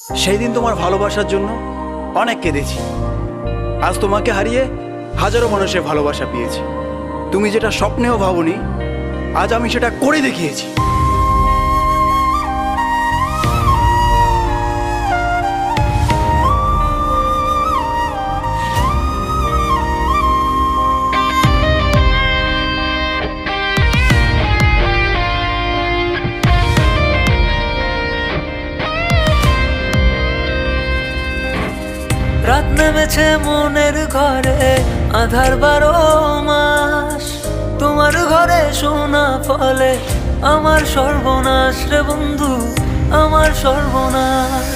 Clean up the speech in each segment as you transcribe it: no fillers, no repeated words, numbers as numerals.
সেই দিন তোমার ভালোবাসার জন্য অনেক কেঁদেছি। আজ তোমাকে হারিয়ে হাজারো মানুষের ভালোবাসা পেয়েছি। তুমি যেটা স্বপ্নেও ভাবনি, আজ আমি সেটা করে দেখিয়েছি। রাত নেমেছে মনের ঘরে, আধার 12 মাস। তোমার ঘরে শোনা ফলে আমার সর্বনাশ রে বন্ধু, আমার সর্বনাশ।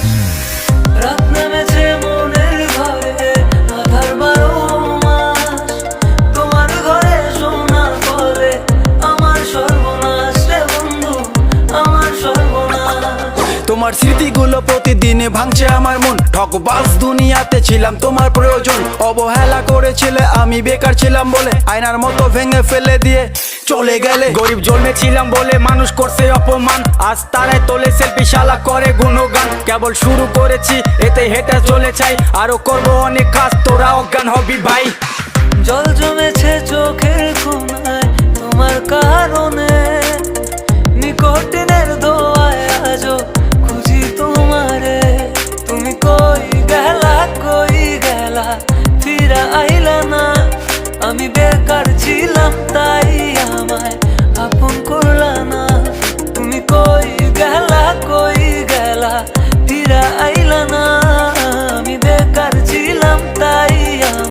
রাত নেমেছে মনের ঘরে, আধার 12 মাস। তোমার ঘরে শোনা ফলে আমার সর্বনাশ রে বন্ধু, আমার সর্বনাশ। তোমার স্মৃতিগুলো প্রতিদিনে ভাঙছে আমার মন। ঠকবাজ দুনিয়াতে ছিলাম তোমার প্রয়োজন। অবহেলা করেছিলে, আমি বেকার ছিলাম বলে আয়নার মতো ভেঙে ফেলে দিয়ে চলে গেলে। গরিব জন্মেছিলাম বলে মানুষ করছে অপমান, আজ তারাই তোলে সেলফি, শালা করে গুণগান। কেবল শুরু করেছি, এতে হেঁটে চলে চাই, আরো করবো অনেক কাজ, তোরা অজ্ঞান হবি ভাই। জল জমেছে চোখের কোণায় তোমার কারণে, নিকটিনের দোয়ায় আজও খুঁজি তোমারে। তুমি কই গেলা, ফিরা আইলা না। আমি বেকার ছিলাম তাই আমায় আপন করলা না। তুমি কই গেলা